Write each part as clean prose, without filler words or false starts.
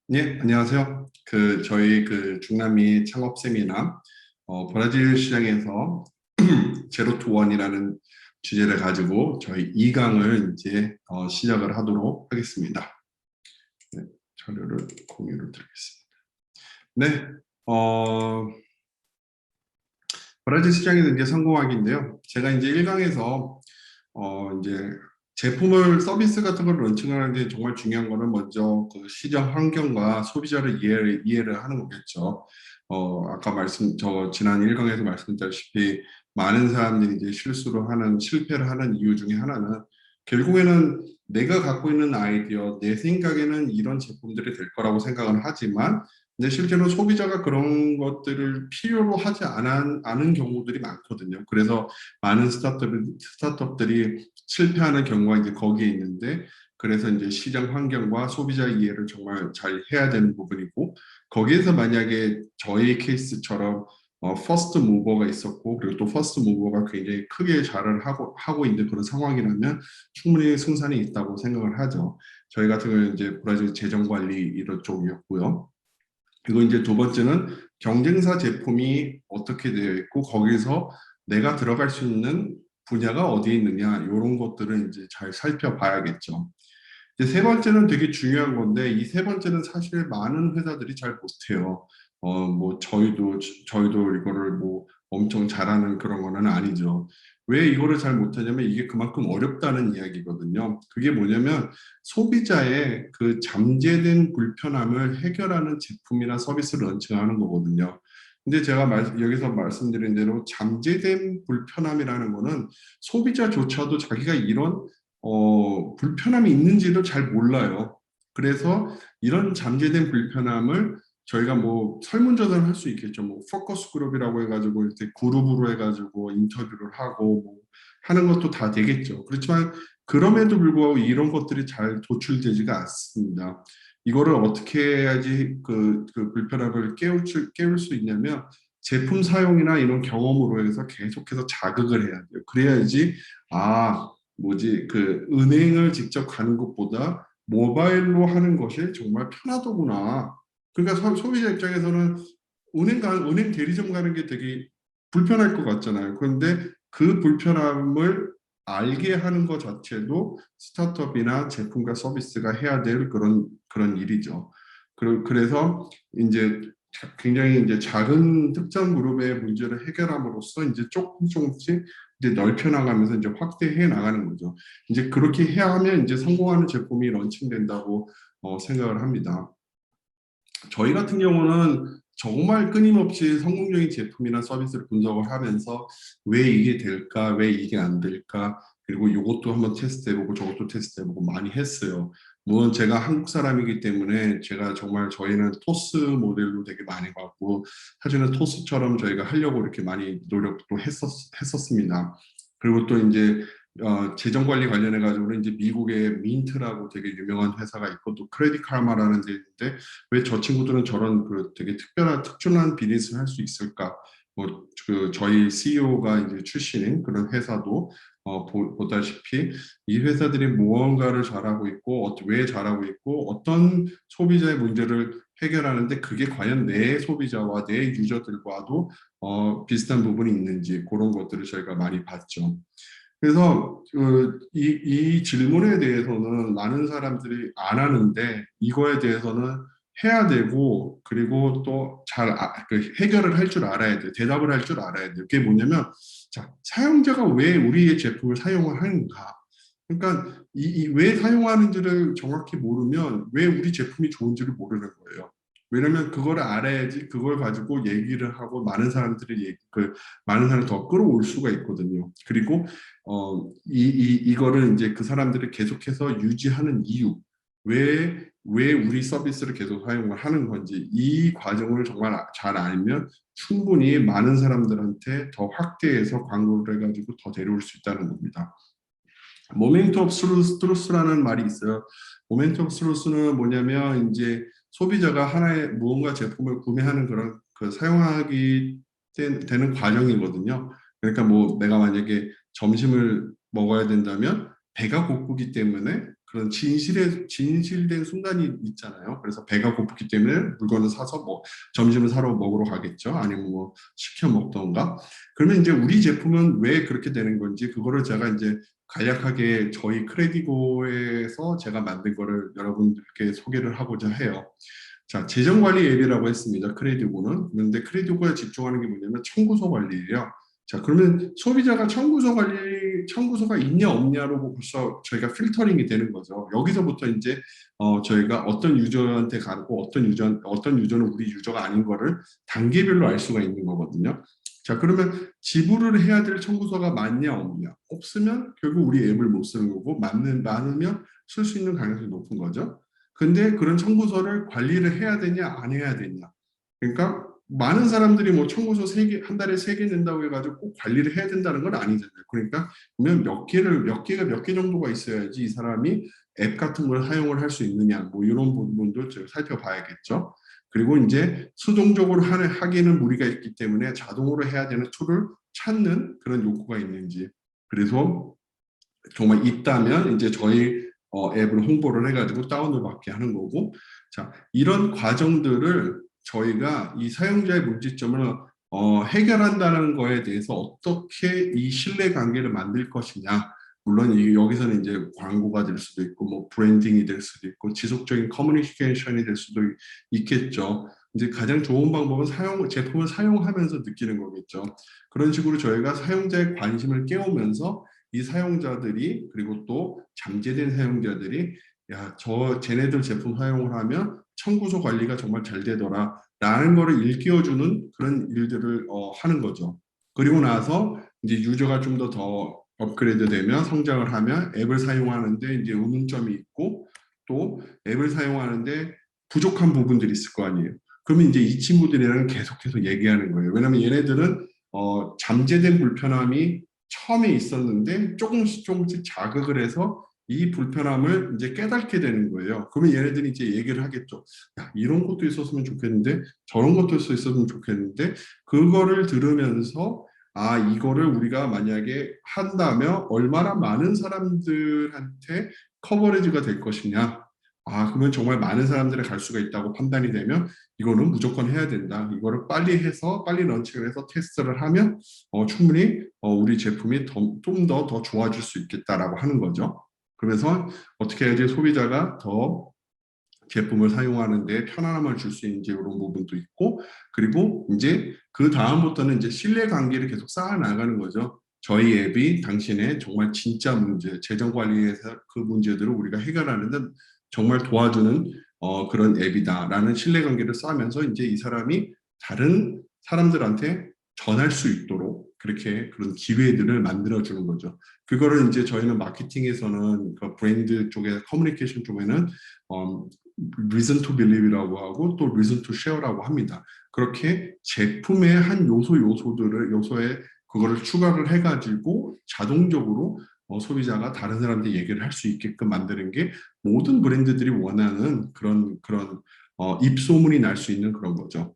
네, 안녕하세요. 저희 중남미 창업 세미나, 브라질 시장에서 제로 투 원이라는 주제를 가지고 저희 2강을 이제 시작을 하도록 하겠습니다. 네, 자료를 공유를 드리겠습니다. 네, 어, 브라질 시장에서 이제 성공하기인데요. 제가 이제 1강에서 이제 제품을 서비스 같은 걸 런칭하는데 정말 중요한 거는 먼저 그 시장 환경과 소비자를 이해를 하는 거겠죠. 아까 지난 1강에서 말씀드렸다시피 많은 사람들이 이제 실패를 하는 이유 중에 하나는 결국에는 내가 갖고 있는 아이디어, 내 생각에는 이런 제품들이 될 거라고 생각은 하지만 근데 실제로 소비자가 그런 것들을 필요로 하지 않은 경우들이 많거든요. 그래서 많은 스타트업들이 실패하는 경우가 이제 거기에 있는데, 그래서 이제 시장 환경과 소비자 이해를 정말 잘 해야 되는 부분이고, 거기에서 만약에 저희 케이스처럼 퍼스트 무버가 있었고, 그리고 또 퍼스트 무버가 굉장히 크게 잘을 하고 있는 그런 상황이라면 충분히 승산이 있다고 생각을 하죠. 저희 같은 경우는 이제 브라질 재정 관리 이런 쪽이었고요. 그리고 이제 두 번째는 경쟁사 제품이 어떻게 되어 있고 거기서 내가 들어갈 수 있는 분야가 어디에 있느냐 이런 것들은 이제 잘 살펴봐야겠죠. 이제 세 번째는 되게 중요한 건데 이 세 번째는 사실 많은 회사들이 잘 못해요. 뭐 저희도 이거를 뭐 엄청 잘하는 그런 거는 아니죠. 왜 이거를 잘 못하냐면 이게 그만큼 어렵다는 이야기거든요. 그게 뭐냐면 소비자의 그 잠재된 불편함을 해결하는 제품이나 서비스를 런칭하는 거거든요. 근데 제가 여기서 말씀드린 대로 잠재된 불편함이라는 거는 소비자조차도 자기가 이런 불편함이 있는지를 잘 몰라요. 그래서 이런 잠재된 불편함을 저희가 뭐 설문조사를 할 수 있겠죠. 뭐 포커스 그룹이라고 해가지고 이렇게 그룹으로 해가지고 인터뷰를 하고 뭐 하는 것도 다 되겠죠. 그렇지만 그럼에도 불구하고 이런 것들이 잘 도출되지가 않습니다. 이거를 어떻게 해야지 그 불편함을 깨울 수 있냐면 제품 사용이나 이런 경험으로 해서 계속해서 자극을 해야 돼요. 그래야지 은행을 직접 가는 것보다 모바일로 하는 것이 정말 편하더구나. 그러니까 소비자 입장에서는 은행 대리점 가는 게 되게 불편할 것 같잖아요. 그런데 그 불편함을 알게 하는 것 자체도 스타트업이나 제품과 서비스가 해야 될 그런 일이죠. 그래서 이제 굉장히 이제 작은 특정 그룹의 문제를 해결함으로써 이제 조금씩 이제 넓혀 나가면서 이제 확대해 나가는 거죠. 이제 그렇게 해야 하면 이제 성공하는 제품이 런칭된다고 생각을 합니다. 저희 같은 경우는 정말 끊임없이 성공적인 제품이나 서비스를 분석을 하면서 왜 이게 될까, 왜 이게 안 될까, 그리고 이것도 한번 테스트해보고 저것도 테스트해보고 많이 했어요. 물론 제가 한국 사람이기 때문에 제가 정말 저희는 토스 모델로 되게 많이 봤고 사실은 토스처럼 저희가 하려고 이렇게 많이 노력도 했었습니다. 그리고 또 이제 재정 관리 관련해 가지고는 이제 미국의 민트라고 되게 유명한 회사가 있고 또 크레딧 카르마라는 데 있는데 왜 저 친구들은 저런 그 되게 특출난 비즈니스를 할 수 있을까? 뭐 저희 CEO가 이제 출신인 그런 회사도 보다시피 이 회사들이 무언가를 잘하고 있고 왜 잘하고 있고 어떤 소비자의 문제를 해결하는데 그게 과연 내 소비자와 내 유저들과도 비슷한 부분이 있는지 그런 것들을 저희가 많이 봤죠. 그래서 이 질문에 대해서는 많은 사람들이 안 하는데 이거에 대해서는 해야 되고 그리고 또 해결을 할 줄 알아야 돼요. 대답을 할 줄 알아야 돼요. 그게 뭐냐면 자, 사용자가 왜 우리의 제품을 사용을 하는가? 그러니까 왜 사용하는지를 정확히 모르면 왜 우리 제품이 좋은지를 모르는 거예요. 왜냐면 그걸 알아야지 그걸 가지고 얘기를 하고 많은 사람을 더 끌어올 수가 있거든요. 그리고 이거를 이제 그 사람들을 계속해서 유지하는 이유, 왜 우리 서비스를 계속 사용을 하는 건지, 이 과정을 정말 잘 알면 충분히 많은 사람들한테 더 확대해서 광고를 해가지고 더 데려올 수 있다는 겁니다. 모멘트 오브 트루스라는 말이 있어요. 모멘트 오브 트루스는 뭐냐면 이제 소비자가 하나의 무언가 제품을 구매하는 그런 사용하기 되는 과정이거든요. 그러니까 뭐 내가 만약에 점심을 먹어야 된다면 배가 고프기 때문에 그런 진실된 순간이 있잖아요. 그래서 배가 고프기 때문에 물건을 사서 뭐 점심을 사러 먹으러 가겠죠. 아니면 뭐 시켜 먹던가. 그러면 이제 우리 제품은 왜 그렇게 되는 건지 그거를 제가 이제 간략하게 저희 크레디고에서 제가 만든 거를 여러분들께 소개를 하고자 해요. 자, 재정관리 앱이라고 했습니다. 크레디고는. 그런데 크레디고에 집중하는 게 뭐냐면 청구서 관리예요. 자, 그러면 소비자가 청구서가 있냐 없냐로 벌써 저희가 필터링이 되는 거죠. 여기서부터 이제 저희가 어떤 유저한테 가고 어떤 유저는 우리 유저가 아닌 거를 단계별로 알 수가 있는 거거든요. 자, 그러면 지불을 해야 될 청구서가 많냐 없냐. 없으면 결국 우리 앱을 못 쓰는 거고 많으면 쓸 수 있는 가능성이 높은 거죠. 근데 그런 청구서를 관리를 해야 되냐 안 해야 되냐. 그러니까 많은 사람들이 뭐 청구서 한 달에 3개 낸다고 해가지고 꼭 관리를 해야 된다는 건 아니잖아요. 그러니까 보면 몇 개 정도가 있어야지 이 사람이 앱 같은 걸 사용을 할 수 있느냐 뭐 이런 부분도 살펴봐야겠죠. 그리고 이제 수동적으로 하기에는 무리가 있기 때문에 자동으로 해야 되는 툴을 찾는 그런 욕구가 있는지. 그래서 정말 있다면 이제 저희 앱을 홍보를 해가지고 다운을 받게 하는 거고, 자, 이런 과정들을 저희가 이 사용자의 문제점을 해결한다는 거에 대해서 어떻게 이 신뢰 관계를 만들 것이냐. 물론 여기서는 이제 광고가 될 수도 있고, 뭐 브랜딩이 될 수도 있고, 지속적인 커뮤니케이션이 될 수도 있겠죠. 이제 가장 좋은 방법은 제품을 사용하면서 느끼는 거겠죠. 그런 식으로 저희가 사용자의 관심을 깨우면서 이 사용자들이 그리고 또 잠재된 사용자들이 쟤네들 제품 사용을 하면 청구서 관리가 정말 잘 되더라 라는 거를 일깨워주는 그런 일들을 하는 거죠. 그리고 나서 이제 유저가 좀 더 업그레이드 되면 성장을 하면 앱을 사용하는데 이제 의문점이 있고 또 앱을 사용하는데 부족한 부분들이 있을 거 아니에요. 그러면 이제 이 친구들이랑 계속해서 얘기하는 거예요. 왜냐하면 얘네들은 잠재된 불편함이 처음에 있었는데 조금씩 자극을 해서 이 불편함을 이제 깨닫게 되는 거예요. 그러면 얘네들이 이제 얘기를 하겠죠. 야, 이런 것도 있었으면 좋겠는데 저런 것도 있었으면 좋겠는데 그거를 들으면서 이거를 우리가 만약에 한다면 얼마나 많은 사람들한테 커버리지가 될 것이냐. 그러면 정말 많은 사람들이 갈 수가 있다고 판단이 되면 이거는 무조건 해야 된다. 이거를 빨리 런칭을 해서 테스트를 하면 충분히 우리 제품이 좀 더 좋아질 수 있겠다라고 하는 거죠. 그래서 어떻게 해야지 소비자가 더 제품을 사용하는 데 편안함을 줄 수 있는지 이런 부분도 있고 그리고 이제 그 다음부터는 이제 신뢰 관계를 계속 쌓아 나가는 거죠. 저희 앱이 당신의 정말 진짜 문제, 재정 관리에서 그 문제들을 우리가 해결하는 데 정말 도와주는 그런 앱이다라는 신뢰 관계를 쌓으면서 이제 이 사람이 다른 사람들한테 전할 수 있도록 그렇게 그런 기회들을 만들어 주는 거죠. 그거를 이제 저희는 마케팅에서는 그 브랜드 쪽에 커뮤니케이션 쪽에는 reason to believe이라고 하고 또 reason to share라고 합니다. 그렇게 제품의 한 요소에 그거를 추가를 해가지고 자동적으로 소비자가 다른 사람한테 얘기를 할 수 있게끔 만드는 게 모든 브랜드들이 원하는 그런 입소문이 날 수 있는 그런 거죠.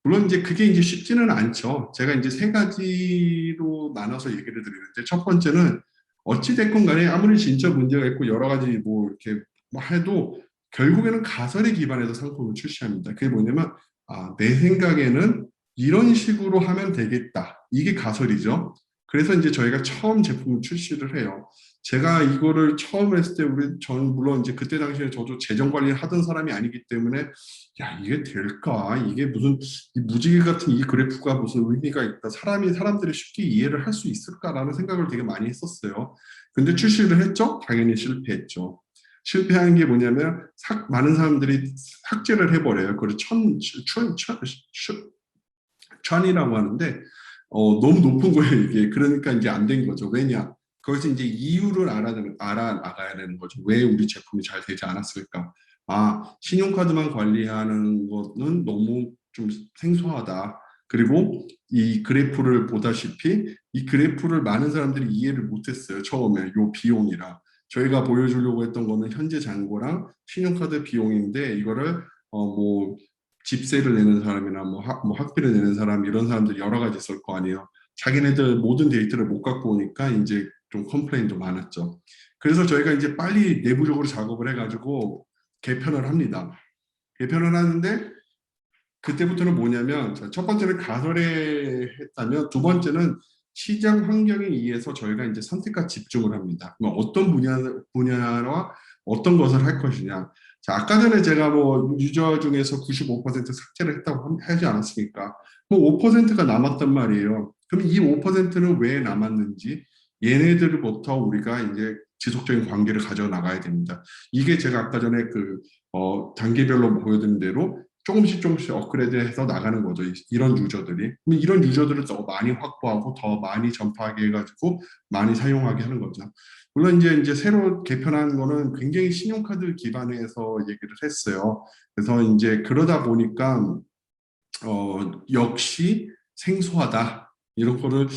물론 이제 그게 이제 쉽지는 않죠. 제가 이제 3가지로 나눠서 얘기를 드리는데 첫 번째는 어찌 됐건 간에 아무리 진짜 문제가 있고 여러 가지 뭐 이렇게 뭐 해도 결국에는 가설에 기반해서 상품을 출시합니다. 그게 뭐냐면 내 생각에는 이런 식으로 하면 되겠다. 이게 가설이죠. 그래서 이제 저희가 처음 제품을 출시를 해요. 제가 이거를 처음 했을 때 전 물론 이제 그때 당시에 저도 재정 관리를 하던 사람이 아니기 때문에 야 이게 될까? 이게 무슨 이 무지개 같은 이 그래프가 무슨 의미가 있다. 사람들이 쉽게 이해를 할 수 있을까라는 생각을 되게 많이 했었어요. 근데 출시를 했죠? 당연히 실패했죠. 실패한 게 뭐냐면 많은 사람들이 삭제를 해버려요. 그걸 천이라고 하는데 너무 높은 거예요 이게. 그러니까 이제 안 된 거죠. 왜냐? 거기서 이제 이유를 알아나가야 되는 거죠. 왜 우리 제품이 잘 되지 않았을까? 신용카드만 관리하는 거는 너무 좀 생소하다. 그리고 이 그래프를 보다시피 이 그래프를 많은 사람들이 이해를 못했어요. 처음에 요 비용이라. 저희가 보여주려고 했던 거는 현재 잔고랑 신용카드 비용인데 이거를 뭐 집세를 내는 사람이나 뭐 학비를 내는 사람 이런 사람들이 여러 가지 있을 거 아니에요. 자기네들 모든 데이터를 못 갖고 오니까 이제 좀 컴플레인도 많았죠. 그래서 저희가 이제 빨리 내부적으로 작업을 해가지고 개편을 합니다. 개편을 하는데 그때부터는 뭐냐면 첫 번째는 가설했다면 두 번째는 시장 환경에 의해서 저희가 이제 선택과 집중을 합니다. 어떤 분야와 어떤 것을 할 것이냐. 자, 아까 전에 제가 뭐 유저 중에서 95% 삭제를 했다고 하지 않았습니까? 뭐 5%가 남았단 말이에요. 그럼 이 5%는 왜 남았는지 얘네들부터 우리가 이제 지속적인 관계를 가져 나가야 됩니다. 이게 제가 아까 전에 단계별로 보여드린 대로 조금씩 업그레이드해서 나가는 거죠. 이런 유저들이. 이런 유저들을 더 많이 확보하고 더 많이 전파하게 해가지고 많이 사용하게 하는 거죠. 물론 이제 새로 개편한 거는 굉장히 신용카드 기반에서 얘기를 했어요. 그래서 이제 그러다 보니까 역시 생소하다. 이런 거를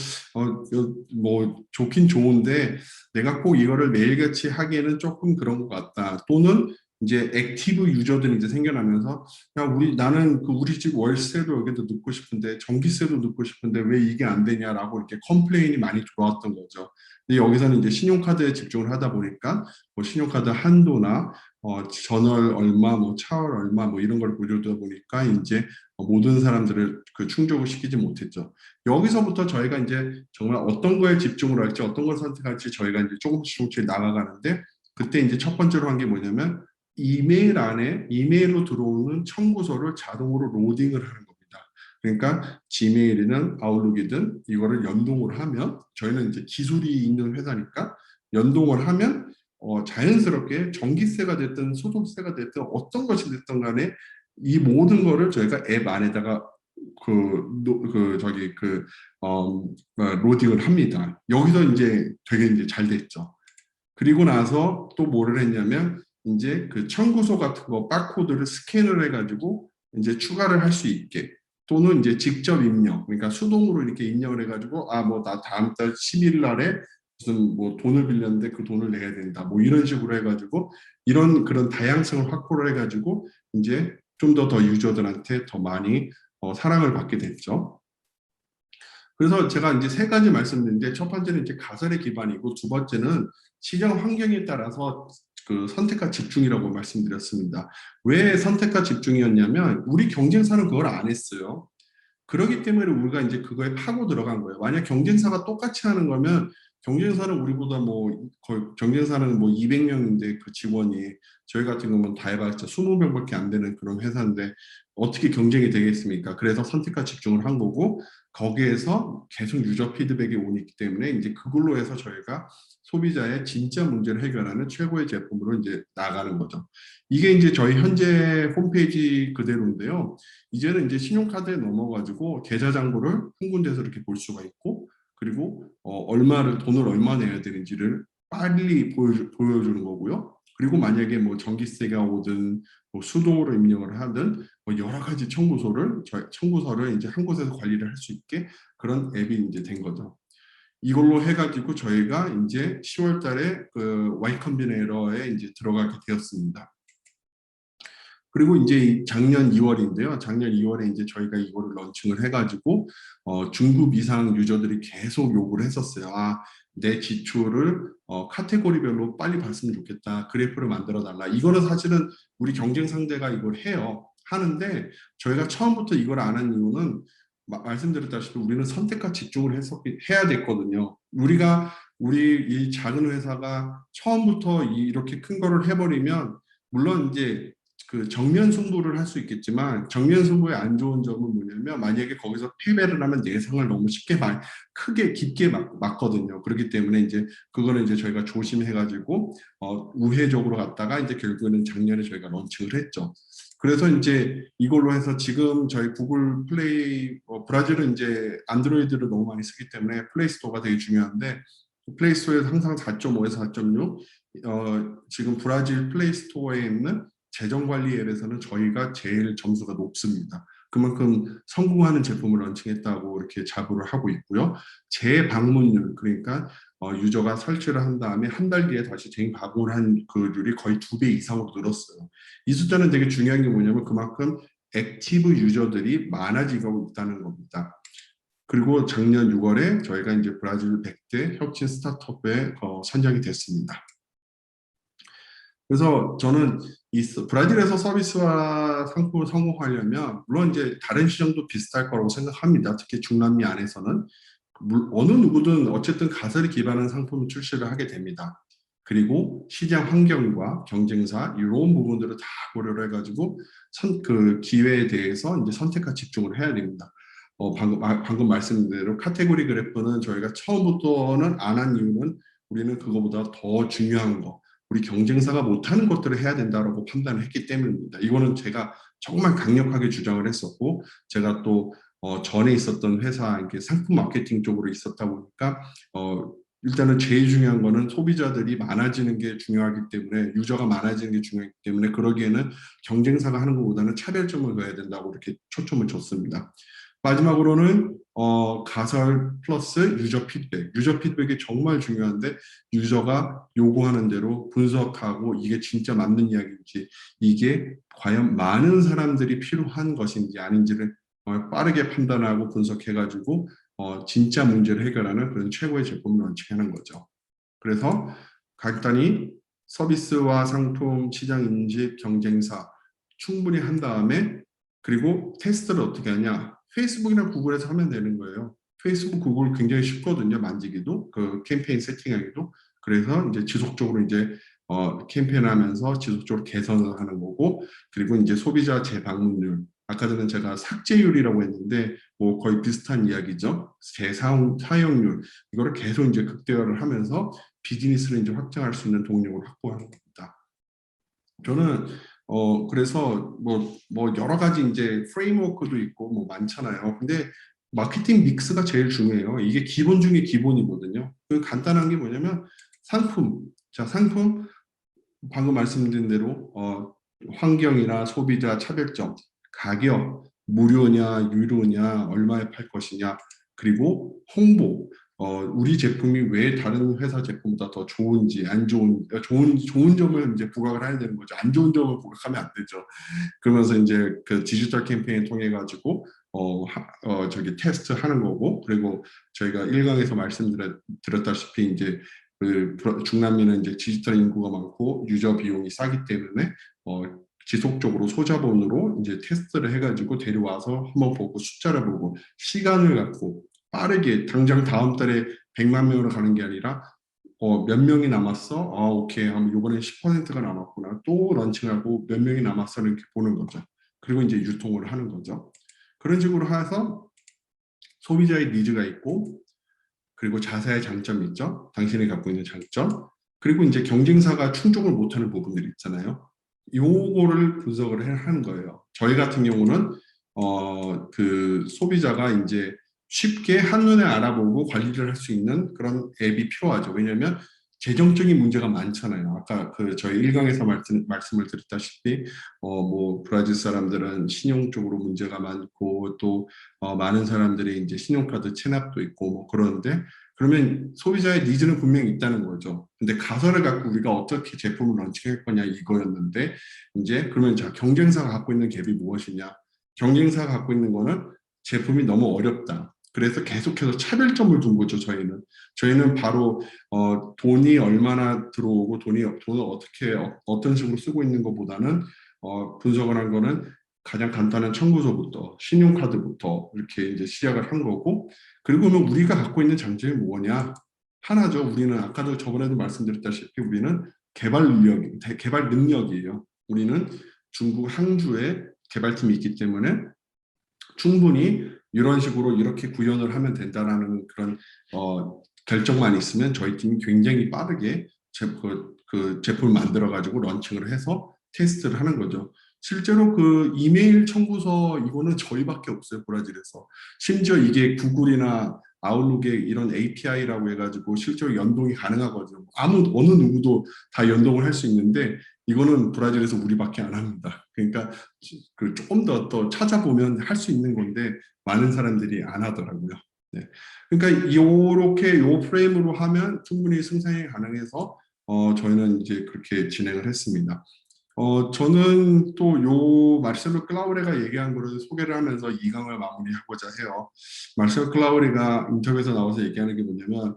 뭐 좋긴 좋은데 내가 꼭 이거를 매일같이 하기에는 조금 그런 것 같다. 또는 이제 액티브 유저들이 이제 생겨나면서 야 나는 우리 집 월세도 여기도 넣고 싶은데 전기세도 넣고 싶은데 왜 이게 안 되냐라고 이렇게 컴플레인이 많이 들어왔던 거죠. 근데 여기서는 이제 신용카드에 집중을 하다 보니까 뭐 신용카드 한도나 전월 얼마, 뭐 차월 얼마, 뭐 이런 걸 보려다 보니까 이제 모든 사람들을 충족을 시키지 못했죠. 여기서부터 저희가 이제 정말 어떤 거에 집중을 할지, 어떤 걸 선택할지 저희가 이제 조금씩 나가가는데 그때 이제 첫 번째로 한 게 뭐냐면 이메일 안에 이메일로 들어오는 청구서를 자동으로 로딩을 하는 겁니다. 그러니까 지메일이든 아웃룩이든 이거를 연동을 하면 저희는 이제 기술이 있는 회사니까 연동을 하면 자연스럽게 전기세가 됐든 소득세가 됐든 어떤 것이 됐든 간에 이 모든 거를 저희가 앱 안에다가 로딩을 합니다. 여기서 이제 되게 이제 잘 됐죠. 그리고 나서 또 뭐를 했냐면 이제 그 청구서 같은 거 바코드를 스캔을 해가지고 이제 추가를 할 수 있게 또는 이제 직접 입력 그러니까 수동으로 이렇게 입력을 해가지고 뭐 나 다음 달 10일 날에 무슨 뭐 돈을 빌렸는데 그 돈을 내야 된다 뭐 이런 식으로 해가지고 이런 그런 다양성을 확보를 해가지고 이제 좀 더 유저들한테 더 많이 사랑을 받게 됐죠. 그래서 제가 이제 세 가지 말씀드린데 첫 번째는 이제 가설의 기반이고 두 번째는 시장 환경에 따라서 그 선택과 집중이라고 말씀드렸습니다. 왜 선택과 집중이었냐면 우리 경쟁사는 그걸 안 했어요. 그렇기 때문에 우리가 이제 그거에 파고 들어간 거예요. 만약 경쟁사가 똑같이 하는 거면 경쟁사는 우리보다 뭐 거의 경쟁사는 뭐 200명인데 그 직원이 저희 같은 경우는 다 해봤자 20명밖에 안 되는 그런 회사인데 어떻게 경쟁이 되겠습니까? 그래서 선택과 집중을 한 거고 거기에서 계속 유저 피드백이 오기 때문에 이제 그걸로 해서 저희가 소비자의 진짜 문제를 해결하는 최고의 제품으로 이제 나가는 거죠. 이게 이제 저희 현재 홈페이지 그대로인데요. 이제는 이제 신용카드에 넘어가지고 계좌 잔고를 한 군데서 이렇게 볼 수가 있고 그리고 돈을 얼마 내야 되는지를 빨리 보여주는 거고요. 그리고 만약에 뭐 전기세가 오든 뭐 수동으로 입력을 하든 뭐 여러 가지 청구서를 이제 한 곳에서 관리를 할 수 있게 그런 앱이 이제 된 거죠. 이걸로 해가지고 저희가 이제 10월 달에 그 Y 컴비네이터에 이제 들어가게 되었습니다. 그리고 이제 작년 2월인데요. 작년 2월에 이제 저희가 이거를 런칭을 해가지고 중급 이상 유저들이 계속 요구를 했었어요. 내 지출을 카테고리별로 빨리 봤으면 좋겠다. 그래프를 만들어 달라. 이거는 사실은 우리 경쟁 상대가 이걸 해요. 하는데 저희가 처음부터 이걸 안 한 이유는 말씀드렸다시피 우리는 선택과 집중을 해야 됐거든요. 우리 이 작은 회사가 처음부터 이렇게 큰 거를 해버리면 물론 이제 그 정면 승부를 할 수 있겠지만 정면 승부의 안 좋은 점은 뭐냐면 만약에 거기서 패배를 하면 예상을 너무 크게 깊게 맞거든요. 그렇기 때문에 이제 그거는 이제 저희가 조심해가지고 우회적으로 갔다가 이제 결국에는 작년에 저희가 런칭을 했죠. 그래서 이제 이걸로 해서 지금 저희 구글 플레이 브라질은 이제 안드로이드를 너무 많이 쓰기 때문에 플레이 스토어가 되게 중요한데 플레이 스토어에서 항상 4.5에서 4.6 지금 브라질 플레이 스토어에 있는 재정관리 앱에서는 저희가 제일 점수가 높습니다. 그만큼 성공하는 제품을 런칭했다고 이렇게 자부를 하고 있고요. 재방문율 그러니까 유저가 설치를 한 다음에 한 달 뒤에 다시 재방문한 그율이 거의 2배 이상으로 늘었어요. 이 숫자는 되게 중요한 게 뭐냐면 그만큼 액티브 유저들이 많아지고 있다는 겁니다. 그리고 작년 6월에 저희가 이제 브라질 100대 혁신 스타트업에 선정이 됐습니다. 그래서 저는 브라질에서 서비스와 상품을 성공하려면 물론 이제 다른 시장도 비슷할 거라고 생각합니다. 특히 중남미 안에서는 어느 누구든 어쨌든 가설이 기반한 상품을 출시를 하게 됩니다. 그리고 시장 환경과 경쟁사 이런 부분들을 다 고려를 해가지고 그 기회에 대해서 이제 선택과 집중을 해야 됩니다. 방금 말씀드린 대로 카테고리 그래프는 저희가 처음부터는 안 한 이유는 우리는 그거보다 더 중요한 거, 우리 경쟁사가 못하는 것들을 해야 된다라고 판단을 했기 때문입니다. 이거는 제가 정말 강력하게 주장을 했었고, 제가 또 전에 있었던 회사, 이렇게 상품 마케팅 쪽으로 있었다 보니까 일단은 제일 중요한 거는 소비자들이 많아지는 게 중요하기 때문에, 유저가 많아지는 게 중요하기 때문에, 그러기에는 경쟁사가 하는 것보다는 차별점을 둬야 된다고 이렇게 초점을 줬습니다. 마지막으로는 가설 플러스 유저 피드백. 유저 피드백이 정말 중요한데, 유저가 요구하는 대로 분석하고 이게 진짜 맞는 이야기인지, 이게 과연 많은 사람들이 필요한 것인지 아닌지를 빠르게 판단하고 분석해가지고 진짜 문제를 해결하는 그런 최고의 제품을 런칭하는 거죠. 그래서 간단히 서비스와 상품, 시장 인식, 경쟁사 충분히 한 다음에, 그리고 테스트를 어떻게 하냐? 페이스북이나 구글에서 하면 되는 거예요. 페이스북, 구글 굉장히 쉽거든요. 만지기도, 그 캠페인 세팅하기도. 그래서 이제 지속적으로 이제 캠페인하면서 지속적으로 개선을 하는 거고, 그리고 이제 소비자 재방문율. 아까 전에 제가 삭제율이라고 했는데 뭐 거의 비슷한 이야기죠. 재사용률 이거를 계속 이제 극대화를 하면서 비즈니스를 이제 확장할 수 있는 동력을 확보하는 겁니다. 저는 그래서 뭐 여러 가지 이제 프레임워크도 있고 뭐 많잖아요. 근데 마케팅 믹스가 제일 중요해요. 이게 기본 중에 기본이거든요. 그 간단한 게 뭐냐면 상품. 자, 상품 방금 말씀드린 대로 환경이나 소비자 차별점, 가격, 무료냐, 유료냐, 얼마에 팔 것이냐, 그리고 홍보. 우리 제품이 왜 다른 회사 제품보다 더 좋은지, 안 좋은 점을 이제 부각을 해야 되는 거죠. 안 좋은 점을 부각하면 안 되죠. 그러면서 이제 그 디지털 캠페인 통해 가지고 저기 테스트 하는 거고, 그리고 저희가 1강에서 말씀드렸다시피 이제 그 중남미는 이제 디지털 인구가 많고 유저 비용이 싸기 때문에 지속적으로 소자본으로 이제 테스트를 해가지고 데려와서 한번 보고 숫자를 보고 시간을 갖고 빠르게 당장 다음 달에 100만 명으로 가는 게 아니라 몇 명이 남았어? 오케이. 이번에 10%가 남았구나. 또 런칭하고 몇 명이 남았어? 이렇게 보는 거죠. 그리고 이제 유통을 하는 거죠. 그런 식으로 해서 소비자의 니즈가 있고, 그리고 자사의 장점이 있죠. 당신이 갖고 있는 장점. 그리고 이제 경쟁사가 충족을 못하는 부분들이 있잖아요. 요거를 분석을 하는 거예요. 저희 같은 경우는 그 소비자가 이제 쉽게 한눈에 알아보고 관리를 할 수 있는 그런 앱이 필요하죠. 왜냐하면 재정적인 문제가 많잖아요. 아까 그 저희 1강에서 말씀을 드렸다시피 뭐 브라질 사람들은 신용 쪽으로 문제가 많고 또 많은 사람들이 이제 신용카드 체납도 있고 뭐 그런데, 그러면 소비자의 니즈는 분명히 있다는 거죠. 근데 가설을 갖고 우리가 어떻게 제품을 런칭할 거냐 이거였는데, 이제 그러면 자, 경쟁사가 갖고 있는 갭이 무엇이냐? 경쟁사가 갖고 있는 거는 제품이 너무 어렵다. 그래서 계속해서 차별점을 둔 거죠. 저희는 바로 돈이 얼마나 들어오고 돈을 어떻게 어떤 식으로 쓰고 있는 것보다는 분석을 한 거는 가장 간단한 청구서부터 신용카드부터 이렇게 이제 시작을 한 거고, 그리고 우리가 갖고 있는 장점이 뭐냐? 하나죠. 우리는 아까도 저번에도 말씀드렸다시피 우리는 개발 능력이에요. 우리는 중국 항주에 개발팀이 있기 때문에 충분히 이런 식으로 이렇게 구현을 하면 된다라는 그런 결정만 있으면 저희 팀이 굉장히 빠르게 그 제품을 만들어 가지고 런칭을 해서 테스트를 하는 거죠. 실제로 그 이메일 청구서 이거는 저희밖에 없어요, 브라질에서. 심지어 이게 구글이나 아웃룩에 이런 API라고 해가지고 실제로 연동이 가능하거든요. 어느 누구도 다 연동을 할 수 있는데 이거는 브라질에서 우리밖에 안 합니다. 그러니까 그 조금 더 찾아보면 할 수 있는 건데 많은 사람들이 안 하더라고요. 네. 그러니까 이렇게 요 프레임으로 하면 충분히 승산이 가능해서 저희는 이제 그렇게 진행을 했습니다. 저는 또 요 마르셀로 클라우레가 얘기한 거를 소개를 하면서 2강을 마무리하고자 해요. 마르셀로 클라우레가 인터뷰에서 나와서 얘기하는 게 뭐냐면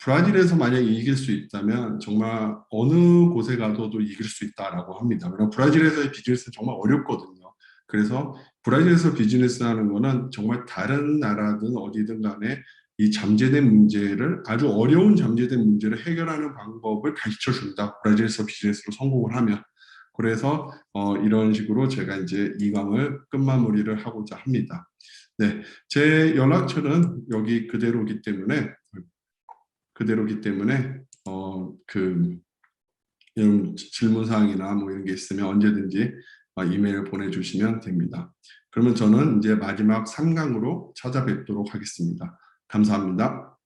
브라질에서 만약에 이길 수 있다면 정말 어느 곳에 가서도 이길 수 있다라고 합니다. 왜냐하면 브라질에서의 비즈니스는 정말 어렵거든요. 그래서 브라질에서 비즈니스 하는 거는 정말 다른 나라든 어디든 간에 이 잠재된 문제를 아주 어려운 잠재된 문제를 해결하는 방법을 가르쳐 준다. 브라질에서 비즈니스로 성공을 하면. 그래서 이런 식으로 제가 이제 2강을 끝마무리를 하고자 합니다. 네, 제 연락처는 여기 그대로기 때문에 이런 질문 사항이나 뭐 이런 게 있으면 언제든지 이메일 보내주시면 됩니다. 그러면 저는 이제 마지막 3강으로 찾아뵙도록 하겠습니다. 감사합니다.